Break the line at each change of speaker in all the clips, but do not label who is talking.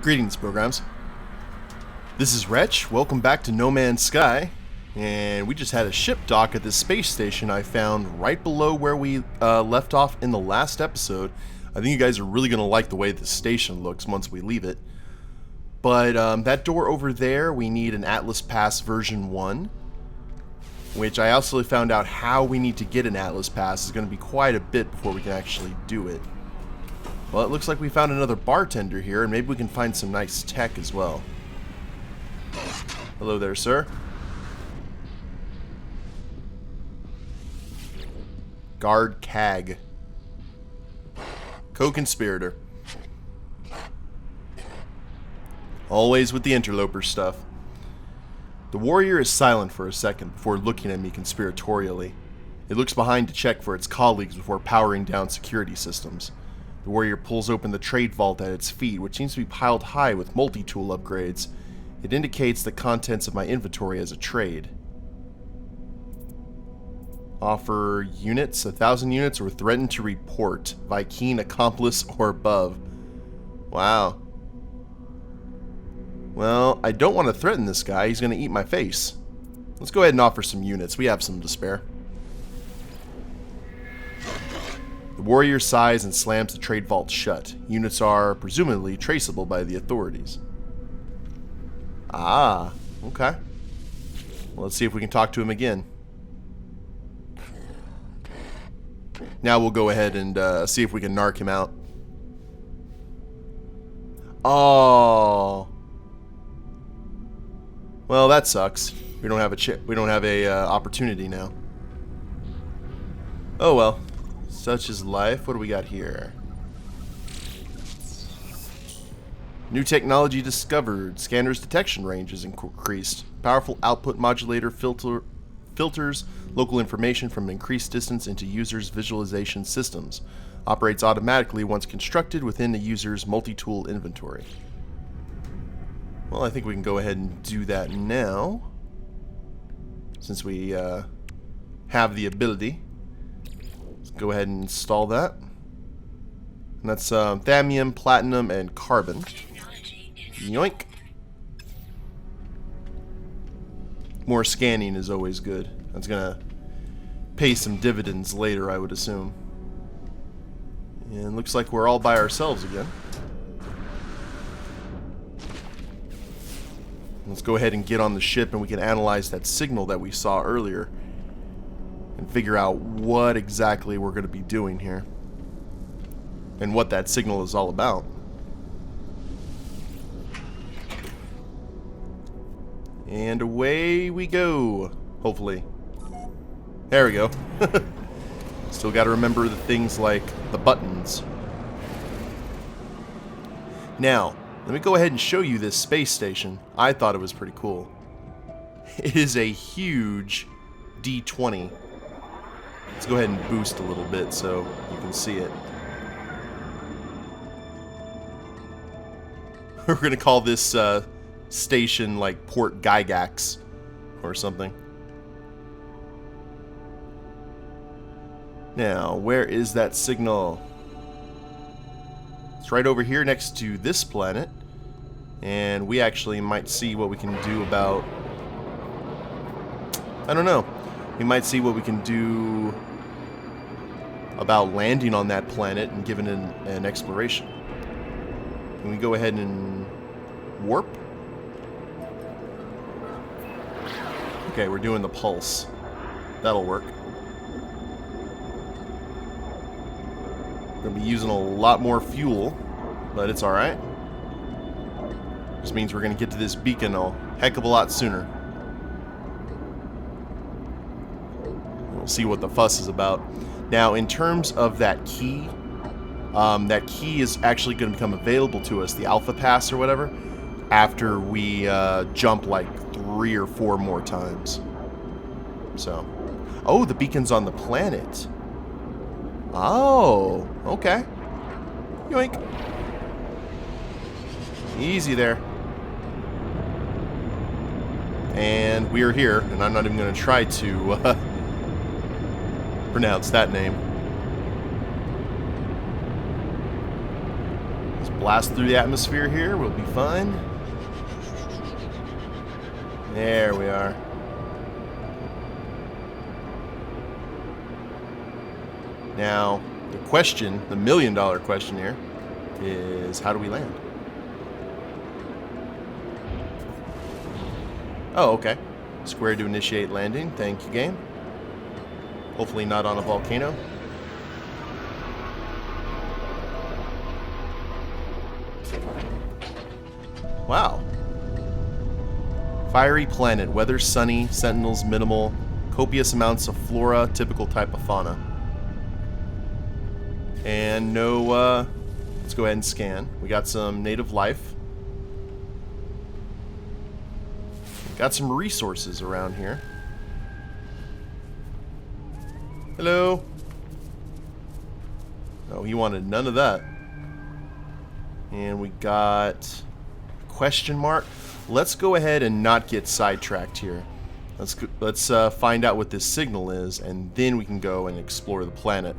Greetings, programs. This is Wretch. Welcome back to No Man's Sky. And we just had a ship dock at this space station I found right below where we left off in the last episode. I think you guys are really going to like the way the station looks once we leave it. But that door over there, we need an Atlas Pass version 1. Which I also found out how we need to get an Atlas Pass is going to be quite a bit before we can actually do it. Well, it looks like we found another bartender here, and maybe we can find some nice tech as well. Hello there, sir. Guard CAG. Co-conspirator. Always with the interloper stuff. The warrior is silent for a second before looking at me conspiratorially. It looks behind to check for its colleagues before powering down security systems. The warrior pulls open the trade vault at its feet, which seems to be piled high with multi-tool upgrades. It indicates the contents of my inventory as a trade. Offer units, 1,000 units, or threaten to report. Viking, accomplice, or above. Wow. Well, I don't want to threaten this guy. He's going to eat my face. Let's go ahead and offer some units. We have some to spare. The warrior sighs and slams the trade vault shut. Units are presumably traceable by the authorities. Ah, okay. Well, let's see if we can talk to him again. Now we'll go ahead and see if we can narc him out. Oh. Well, that sucks. We don't have a opportunity now. Oh well. Such is life. What do we got here? New technology discovered. Scanner's detection range is increased. Powerful output modulator filters local information from increased distance into users' visualization systems. Operates automatically once constructed within the user's multi-tool inventory. Well, I think we can go ahead and do that now, since we have the ability. Let's go ahead and install that. And that's thallium, platinum, and carbon. Yoink. More scanning is always good. That's gonna pay some dividends later, I would assume. And looks like we're all by ourselves again. Let's go ahead and get on the ship and we can analyze that signal that we saw earlier and figure out what exactly we're going to be doing here and what that signal is all about. And away we go, hopefully. There we go. Still got to remember the things like the buttons. Now, let me go ahead and show you this space station. I thought it was pretty cool. It is a huge D20. Let's go ahead and boost a little bit so you can see it. We're going to call this station like Port Gygax or something. Now, where is that signal? It's right over here next to this planet, and we actually might see what we can do about... I don't know. We might see what we can do about landing on that planet and giving it an exploration. Can we go ahead and warp? Okay, we're doing the pulse. That'll work. Gonna be using a lot more fuel, but it's alright. Just means we're gonna get to this beacon a heck of a lot sooner. We'll see what the fuss is about. Now, in terms of that key is actually going to become available to us, the Alpha Pass or whatever, after we jump like 3 or 4 more times. So, oh, the beacon's on the planet. Oh, okay. Yoink. Easy there. And we are here, and I'm not even going to try to pronounce that name. blast through the atmosphere here. We'll be fine. There we are. Now, the question, the million-dollar question here, is how do we land? Oh, okay. Square to initiate landing. Thank you, game. Hopefully not on a volcano. Wow. Fiery planet. Weather sunny. Sentinels minimal. Copious amounts of flora. Typical type of fauna. And no, let's go ahead and scan. We got some native life. Got some resources around here. Hello. Oh, he wanted none of that. And we got question mark. Let's go ahead and not get sidetracked here. Let's find out what this signal is, and then we can go and explore the planet.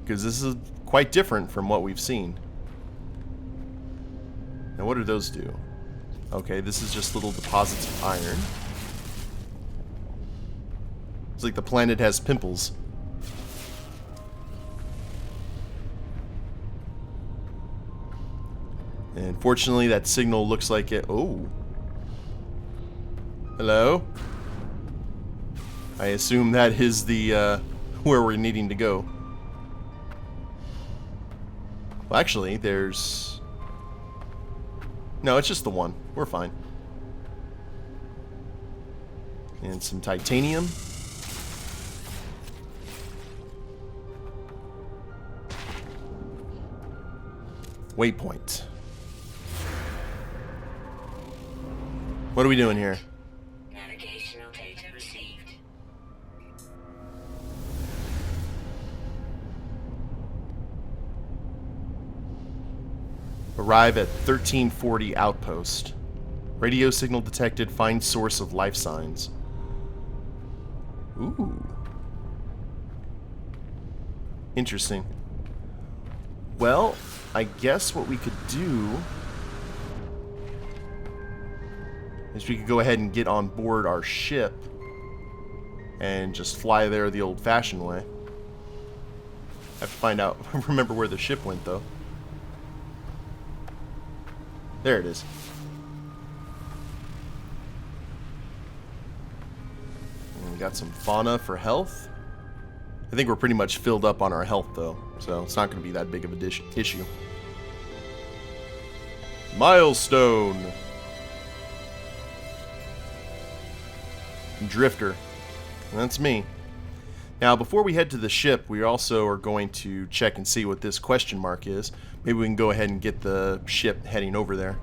Because this is quite different from what we've seen. Now, what do those do? Okay, this is just little deposits of iron. It's like the planet has pimples. And fortunately, that signal looks like it... Oh. Hello? I assume that is the, where we're needing to go. Well, actually, there's... No, it's just the one. We're fine. And some titanium. Waypoint. What are we doing here?
Navigational data received.
Arrive at 1340 outpost. Radio signal detected. Find source of life signs. Ooh. Interesting. Well, I guess what we could do is we could go ahead and get on board our ship and just fly there the old-fashioned way. I have to find out, remember where the ship went, though. There it is. And we got some fauna for health. I think we're pretty much filled up on our health, though, so it's not going to be that big of a issue. Milestone! Drifter. That's me. Now, before we head to the ship, we also are going to check and see what this question mark is. Maybe we can go ahead and get the ship heading over there.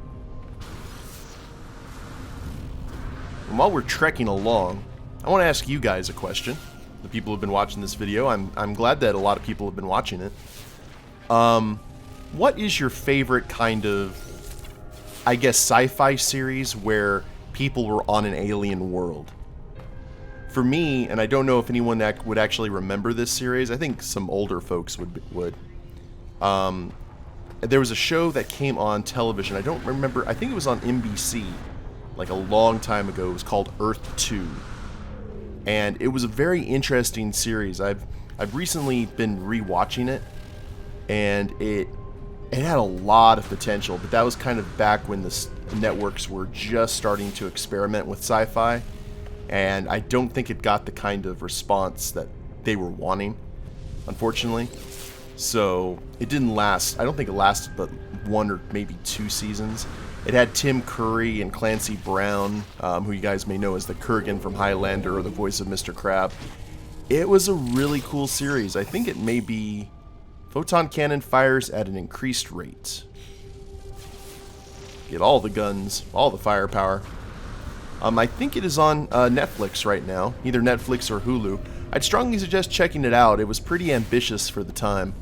And while we're trekking along, I want to ask you guys a question. The people who've been watching this video, I'm glad that a lot of people have been watching it. What is your favorite kind of, I guess, sci-fi series where people were on an alien world? For me, and I don't know if anyone that would actually remember this series, I think some older folks would. There was a show that came on television. I don't remember. I think it was on NBC, like a long time ago. It was called Earth 2, and it was a very interesting series. I've recently been rewatching it, and it had a lot of potential. But that was kind of back when the networks were just starting to experiment with sci-fi. And I don't think it got the kind of response that they were wanting, unfortunately. So it didn't last. I don't think it lasted but 1 or maybe 2 seasons. It had Tim Curry and Clancy Brown, who you guys may know as the Kurgan from Highlander or the voice of Mr. Crab. It was a really cool series. I think it may be photon cannon fires at an increased rate. Get all the guns, all the firepower. I think it is on Netflix right now, either Netflix or Hulu. I'd strongly suggest checking it out. It was pretty ambitious for the time.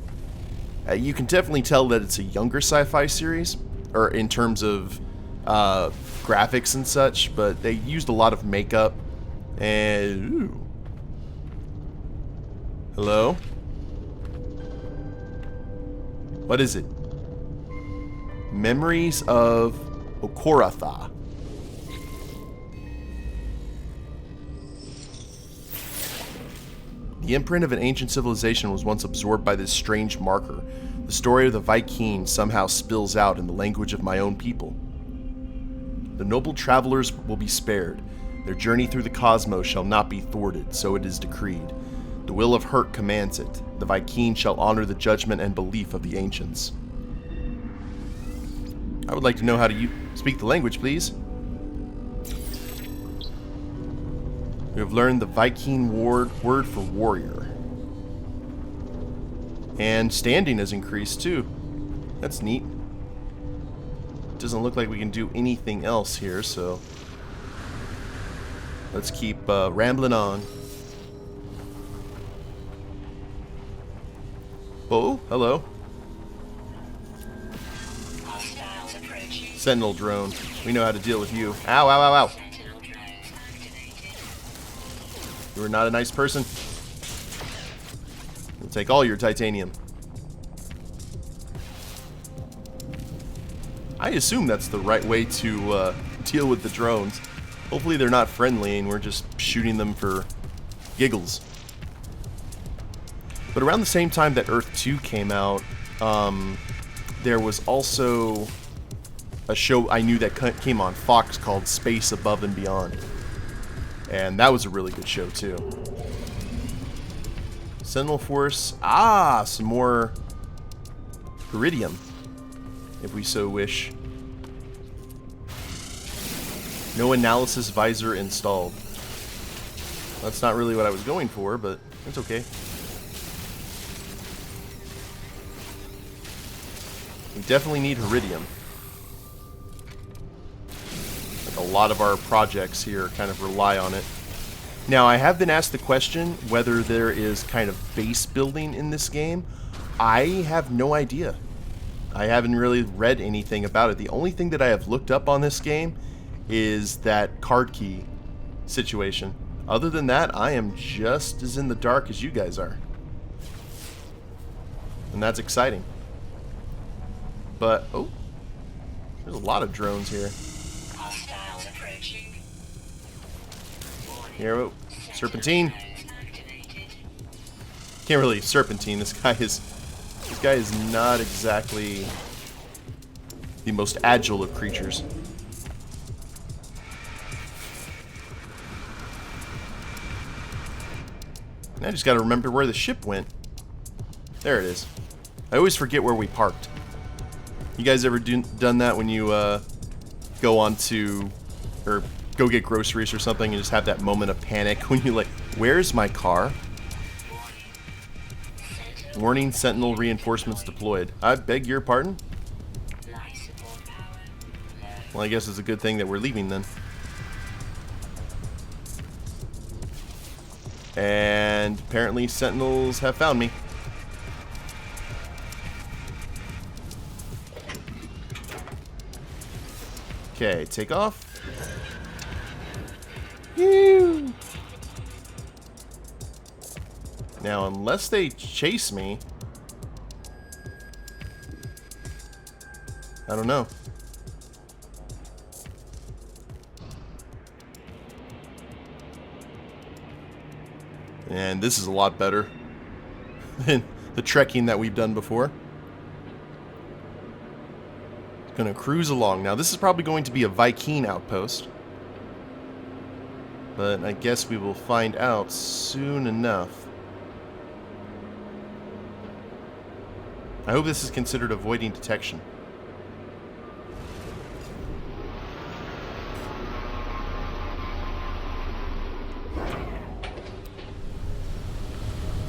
You can definitely tell that it's a younger sci-fi series, or in terms of graphics and such, but they used a lot of makeup and... Ooh. Hello? What is it? Memories of Okoratha. The imprint of an ancient civilization was once absorbed by this strange marker. The story of the Viking somehow spills out in the language of my own people. The noble travelers will be spared. Their journey through the cosmos shall not be thwarted, so it is decreed. The will of Hurt commands it. The Viking shall honor the judgment and belief of the ancients. I would like to know how to speak the language, please. We have learned the Viking word for warrior. And standing has increased too. That's neat. Doesn't look like we can do anything else here, so let's keep rambling on. Oh, hello.
Hostiles approaching.
Sentinel drone. We know how to deal with you. Ow, ow, ow, ow.
Sentinel drones activated.
You are not a nice person. We'll take all your titanium. I assume that's the right way to deal with the drones. Hopefully they're not friendly and we're just shooting them for giggles. But around the same time that Earth 2 came out, there was also a show I knew that came on Fox called Space Above and Beyond. And that was a really good show too. Sentinel Force. Ah, some more Iridium, if we so wish. No analysis visor installed. That's not really what I was going for, but it's okay. We definitely need Iridium. Like a lot of our projects here kind of rely on it. Now, I have been asked the question whether there is kind of base building in this game. I have no idea. I haven't really read anything about it. The only thing that I have looked up on this game is that card key situation. Other than that, I am just as in the dark as you guys are. And that's exciting. But, oh, there's a lot of drones here.
Hostiles approaching.
Here, oh, Serpentine.
Drones activated.
Can't really Serpentine. This guy is not exactly the most agile of creatures. And I just got to remember where the ship went. There it is. I always forget where we parked. You guys ever done that when you go on to, or go get groceries or something and just have that moment of panic when you're like, where's my car? Warning, Sentinel reinforcements deployed. I beg your pardon?
Life support power.
Well, I guess it's a good thing that we're leaving then. And apparently Sentinels have found me. Okay, take off. Whew. Now, unless they chase me, I don't know. And this is a lot better than the trekking that we've done before. Gonna cruise along. Now, this is probably going to be a Viking outpost. But I guess we will find out soon enough. I hope this is considered avoiding detection.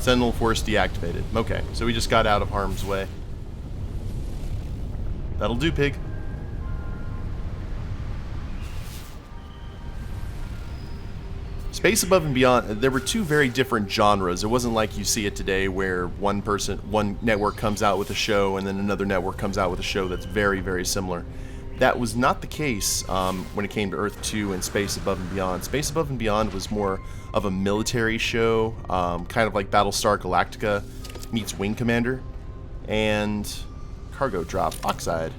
Sentinel Force deactivated. Okay, so we just got out of harm's way. That'll do, pig. Space Above and Beyond, there were two very different genres. It wasn't like you see it today where one network comes out with a show and then another network comes out with a show that's very, very similar. That was not the case when it came to Earth 2 and Space Above and Beyond. Space Above and Beyond was more of a military show, kind of like Battlestar Galactica meets Wing Commander. And cargo drop. Oxide.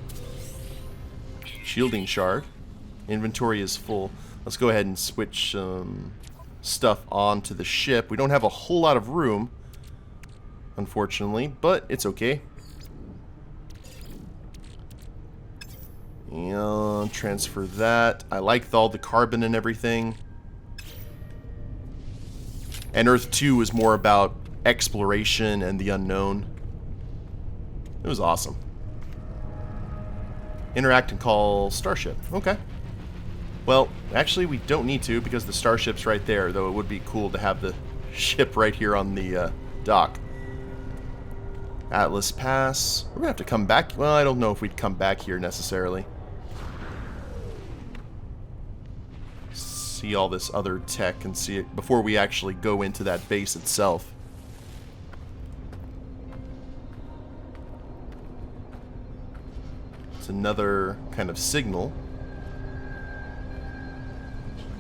Shielding shard. Inventory is full. Let's go ahead and switch stuff onto the ship. We don't have a whole lot of room, unfortunately, but it's okay. And transfer that. I like all the carbon and everything. And Earth 2 is more about exploration and the unknown. It was awesome. Interact and call Starship. Okay. Well, actually we don't need to because the Starship's right there, though it would be cool to have the ship right here on the dock. Atlas Pass. We're going to have to come back. Well, I don't know if we'd come back here necessarily. See all this other tech and see it before we actually go into that base itself. It's another kind of signal.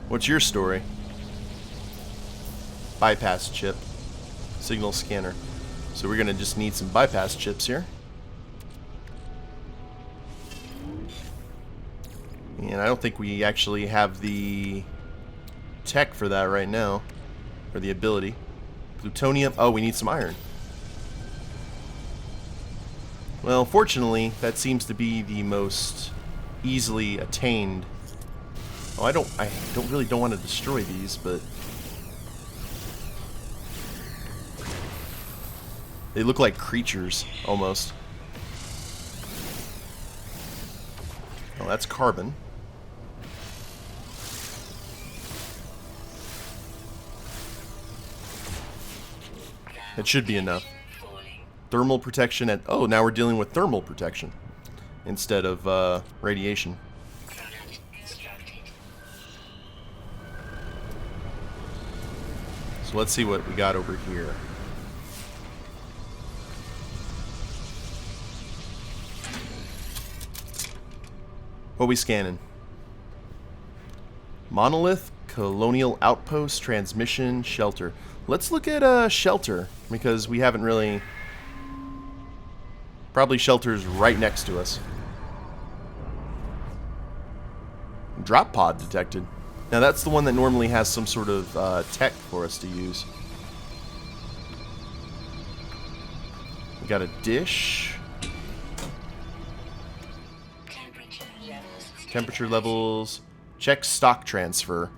What's your story? Bypass chip. Signal scanner. So we're gonna just need some bypass chips here. And I don't think we actually have the tech for that right now. Or the ability. Plutonium. Oh, we need some iron. Well, fortunately, that seems to be the most easily attained. Oh, I don't really want to destroy these, but they look like creatures almost. Oh, that's carbon. That should be enough. Thermal protection at... Oh, now we're dealing with thermal protection instead of radiation. So let's see what we got over here. What we scanning? Monolith, Colonial Outpost, Transmission, Shelter. Let's look at Shelter, because we haven't really... Probably Shelter's right next to us. Drop pod detected. Now that's the one that normally has some sort of tech for us to use. We got a dish. Temperature levels. Check stock transfer.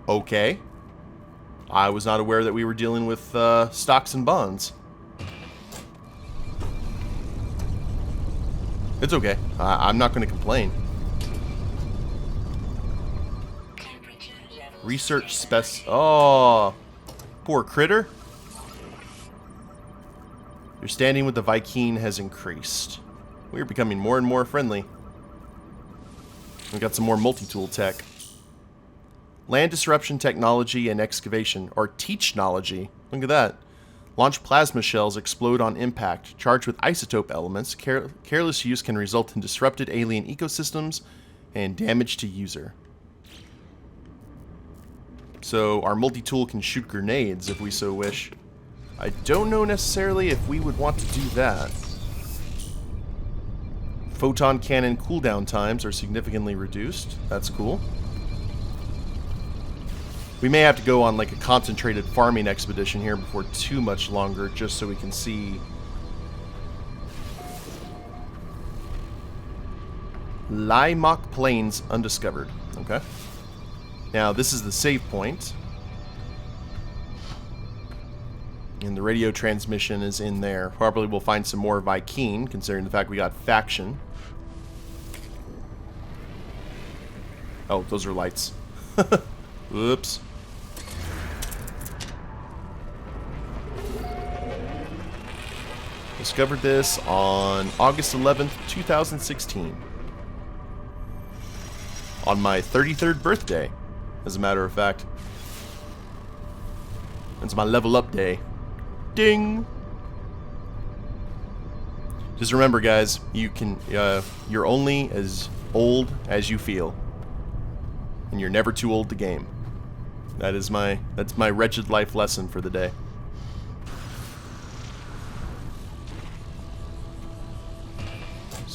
Okay. I was not aware that we were dealing with stocks and bonds. It's okay. I'm not going to complain. Research spec... Oh, poor critter. Your standing with the Vy'keen has increased. We're becoming more and more friendly. We got some more multi-tool tech. Land disruption technology and excavation, or teachnology. Look at that. Launch plasma shells explode on impact, charged with isotope elements. Careless use can result in disrupted alien ecosystems and damage to user. So our multi-tool can shoot grenades if we so wish. I don't know necessarily if we would want to do that. Photon cannon cooldown times are significantly reduced. That's cool. We may have to go on like a concentrated farming expedition here before too much longer, just so we can see. Laimok Plains undiscovered. Okay. Now this is the save point. And the radio transmission is in there. Probably we'll find some more Vy'keen, considering the fact we got faction. Oh, those are lights. Oops. Discovered this on August 11th, 2016. On my 33rd birthday, as a matter of fact. It's my level up day. Ding! Just remember, guys, you can, you're only as old as you feel. And you're never too old to game. That's my wretched life lesson for the day.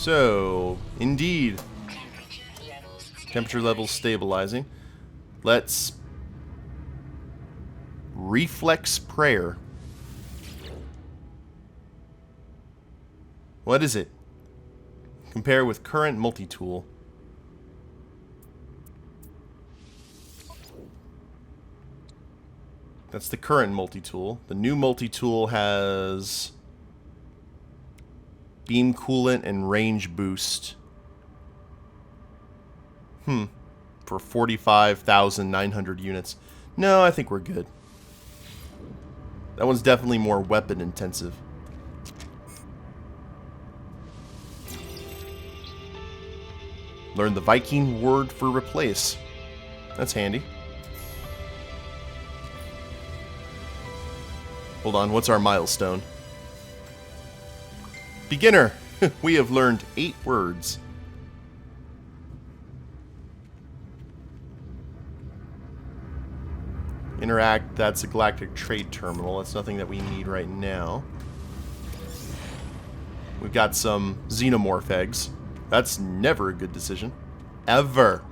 So, indeed,
Temperature levels.
temperature levels stabilizing. Let's reflex prayer. What is it? Compare with current multi-tool. That's the current multi-tool. The new multi-tool has beam coolant and range boost. For 45,900 units. No, I think we're good. That one's definitely more weapon intensive. Learn the Viking word for replace. That's handy. Hold on, what's our milestone? Beginner! We have learned 8 words. Interact, that's a galactic trade terminal. That's nothing that we need right now. We've got some xenomorph eggs. That's never a good decision. Ever.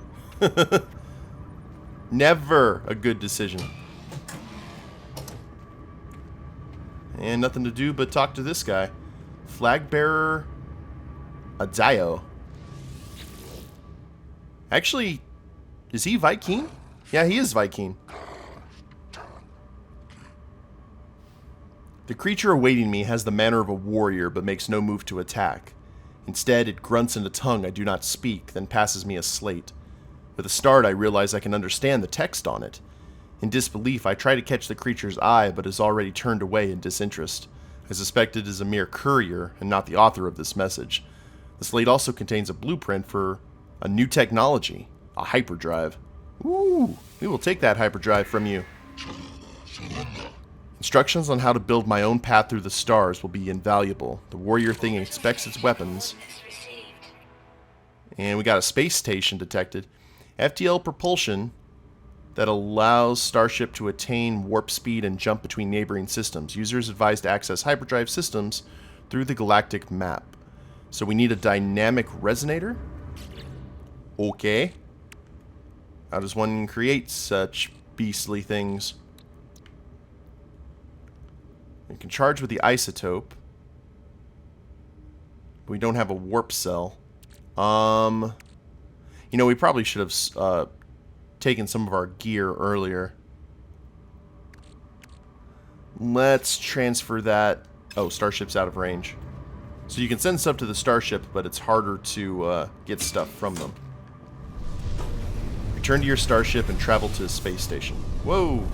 Never a good decision. And nothing to do but talk to this guy. Flag bearer Adayo. Actually, is he Viking? Yeah, he is Viking. The creature awaiting me has the manner of a warrior, but makes no move to attack. Instead, it grunts in a tongue I do not speak, then passes me a slate. With a start, I realize I can understand the text on it. In disbelief, I try to catch the creature's eye, but is already turned away in disinterest. I suspect it is a mere courier, and not the author of this message. The slate also contains a blueprint for a new technology, a hyperdrive. Ooh, we will take that hyperdrive from you. Instructions on how to build my own path through the stars will be invaluable. The warrior thing inspects its weapons. And we got a space station detected. FTL propulsion that allows Starship to attain warp speed and jump between neighboring systems. Users advised to access hyperdrive systems through the galactic map. So we need a dynamic resonator? Okay. How does one create such beastly things? We can charge with the isotope. We don't have a warp cell. You know, we probably should have taken some of our gear earlier. Let's transfer that. Oh, Starship's out of range. So you can send stuff to the Starship, but it's harder to get stuff from them. Return to your Starship and travel to the space station. Whoa!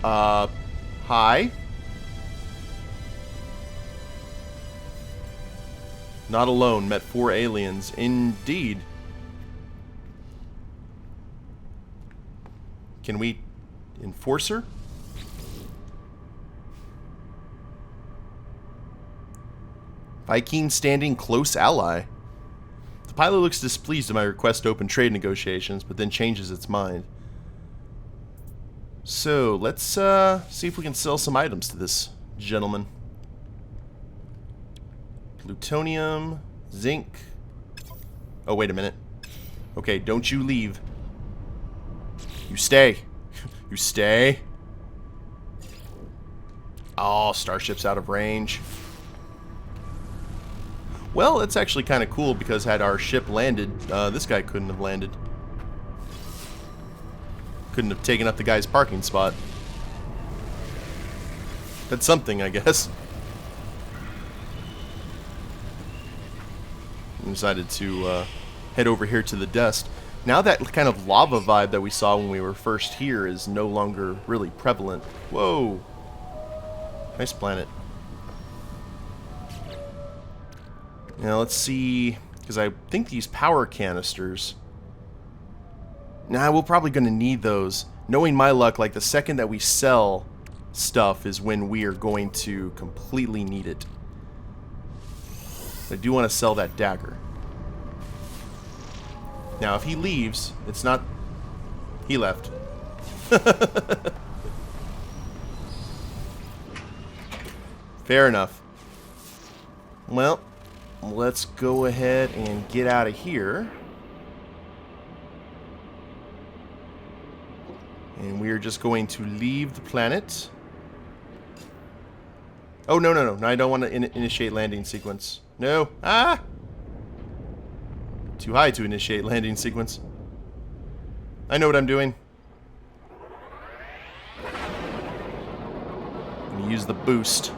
Hi? Not alone, met 4 aliens. Indeed. Can we enforce her? Viking standing close ally. The pilot looks displeased at my request to open trade negotiations, but then changes its mind. So, let's see if we can sell some items to this gentleman. Plutonium, zinc. Oh, wait a minute. Okay, don't you leave. You stay. You stay. Oh, Starship's out of range. Well, that's actually kind of cool because had our ship landed, this guy couldn't have landed. Couldn't have taken up the guy's parking spot. That's something, I guess. I decided to head over here to the dust. Now that kind of lava vibe that we saw when we were first here is no longer really prevalent. Whoa! Nice planet. Now let's see, because I think these power canisters... Nah, we're probably going to need those. Knowing my luck, like the second that we sell stuff is when we are going to completely need it. I do want to sell that dagger. Now, if he leaves, it's not... He left. Fair enough. Well, let's go ahead and get out of here. And we are just going to leave the planet. Oh, no, no, no. I don't want to initiate landing sequence. No. Ah! Too high to initiate landing sequence. I know what I'm doing. I'm going to use the boost.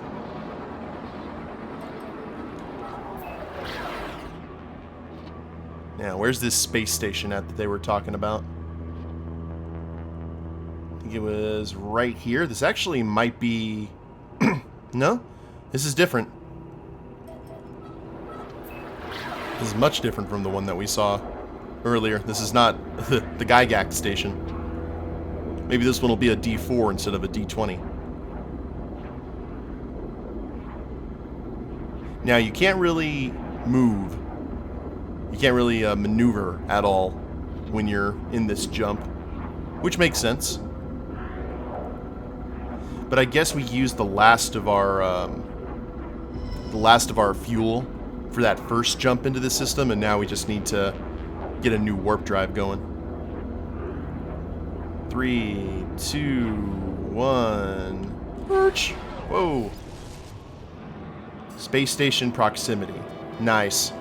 Now, where's this space station at that they were talking about? I think it was right here. This actually might be... No? This is different. This is much different from the one that we saw earlier. This is not the Gygax station. Maybe this one will be a D4 instead of a D20. Now, you can't really move. You can't really maneuver at all when you're in this jump, which makes sense. But I guess we used the last of our fuel for that first jump into the system, and now we just need to get a new warp drive going. 3, 2, 1. Wretch. Whoa. Space station proximity. Nice.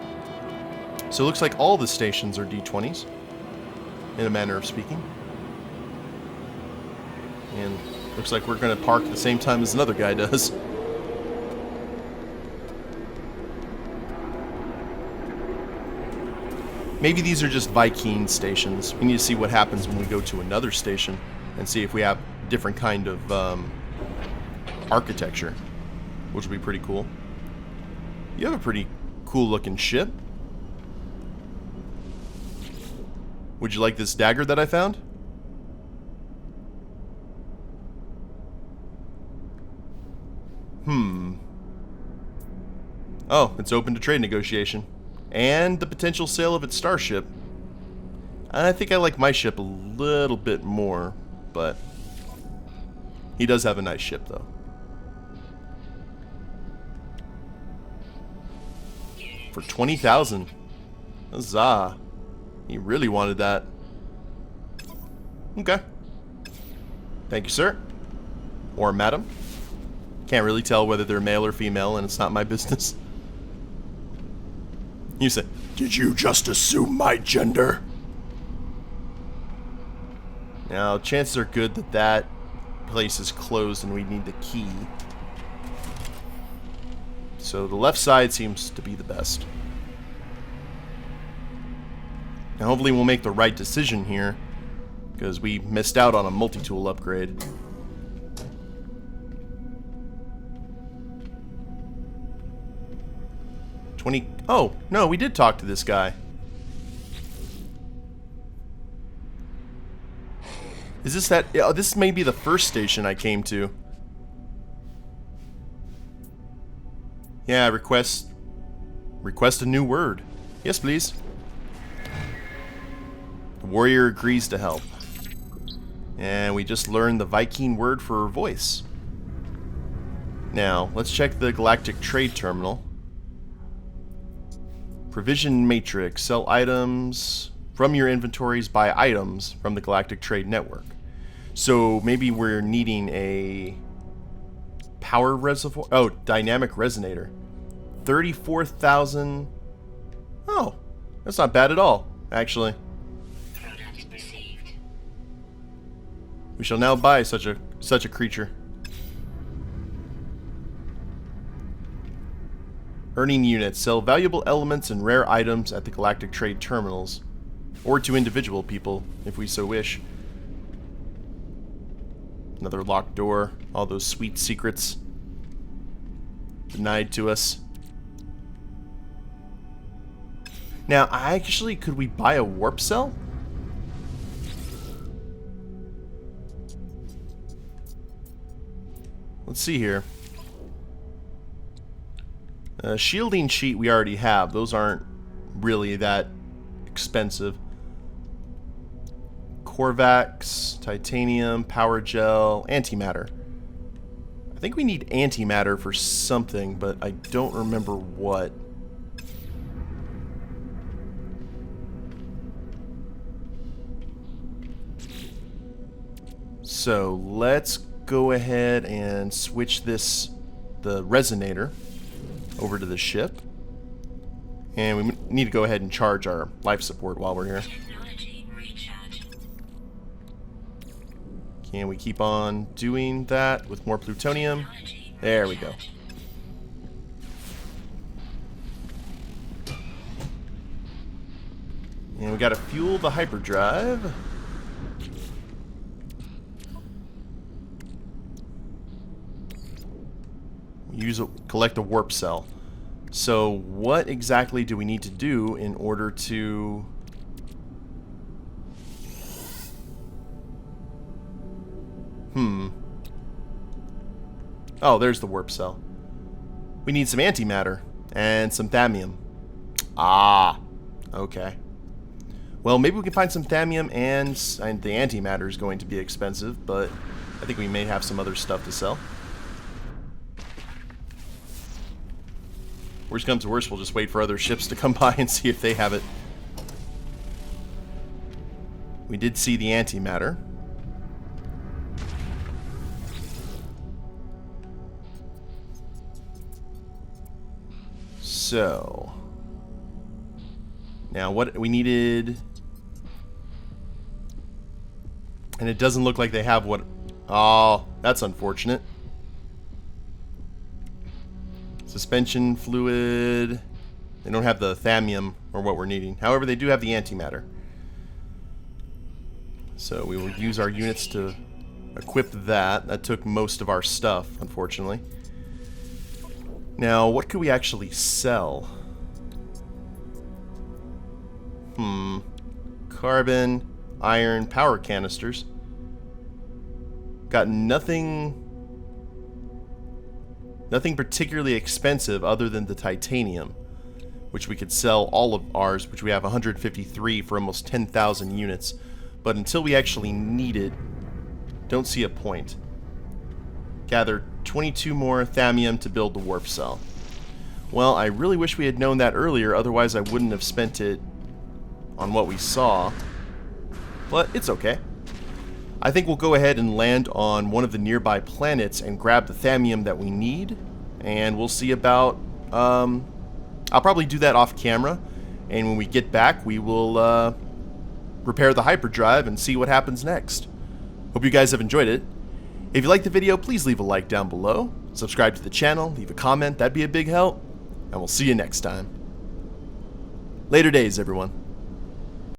So it looks like all the stations are D20s, in a manner of speaking. And looks like we're going to park at the same time as another guy does. Maybe these are just Viking stations. We need to see what happens when we go to another station and see if we have different kind of architecture, which would be pretty cool. You have a pretty cool looking ship. Would you like this dagger that I found? Oh, it's open to trade negotiation. And the potential sale of its starship. I think I like my ship a little bit more, but he does have a nice ship, though. For 20,000. Huzzah. He really wanted that. Okay. Thank you, sir. Or madam. Can't really tell whether they're male or female, and it's not my business. You say, "Did you just assume my gender?" Now, chances are good that that place is closed and we need the key. So the left side seems to be the best. Now hopefully we'll make the right decision here, because we missed out on a multi-tool upgrade. Oh, no, we did talk to this guy. Is this that? Oh, this may be the first station I came to. Yeah, request a new word. Yes, please. The warrior agrees to help. And we just learned the Viking word for voice. Now, let's check the Galactic Trade Terminal. Provision matrix. Sell items from your inventories. Buy items from the Galactic Trade Network. So maybe we're needing a power reservoir. Oh, dynamic resonator. 34,000. Oh, that's not bad at all, actually.
Product received.
We shall now buy such a creature. Earning units. Sell valuable elements and rare items at the Galactic Trade Terminals, or to individual people, if we so wish. Another locked door. All those sweet secrets denied to us. Now, could we buy a warp cell? Let's see here. Shielding sheet we already have. Those aren't really that expensive. Corvax, titanium, power gel, antimatter. I think we need antimatter for something, but I don't remember what. So let's go ahead and switch the resonator over to the ship. And we need to go ahead and charge our life support while we're here.
Technology recharge.
Can we keep on doing that with more plutonium? There we go. And we gotta fuel the hyperdrive. Collect a warp cell. So what exactly do we need to do in order to... Oh, there's the warp cell. We need some antimatter and some thallium. Ah, okay. Well, maybe we can find some thallium, and the antimatter is going to be expensive, but I think we may have some other stuff to sell. Worst comes to worst, we'll just wait for other ships to come by and see if they have it. We did see the antimatter. So now what we needed, and it doesn't look like they have what... Oh, that's unfortunate. Suspension fluid. They don't have the thallium or what we're needing. However, they do have the antimatter. So we will use our units to equip that. That took most of our stuff, unfortunately. Now, what could we actually sell? Carbon, iron, power canisters. Got nothing particularly expensive other than the titanium, which we could sell all of ours, which we have 153 for almost 10,000 units. But until we actually need it, don't see a point. Gather 22 more thallium to build the warp cell. Well, I really wish we had known that earlier, otherwise I wouldn't have spent it on what we saw. But it's okay. I think we'll go ahead and land on one of the nearby planets and grab the thallium that we need, and we'll see about... I'll probably do that off camera, and when we get back we will repair the hyperdrive and see what happens next. Hope you guys have enjoyed it. If you liked the video, please leave a like down below, subscribe to the channel, leave a comment, that'd be a big help, and we'll see you next time. Later days, everyone.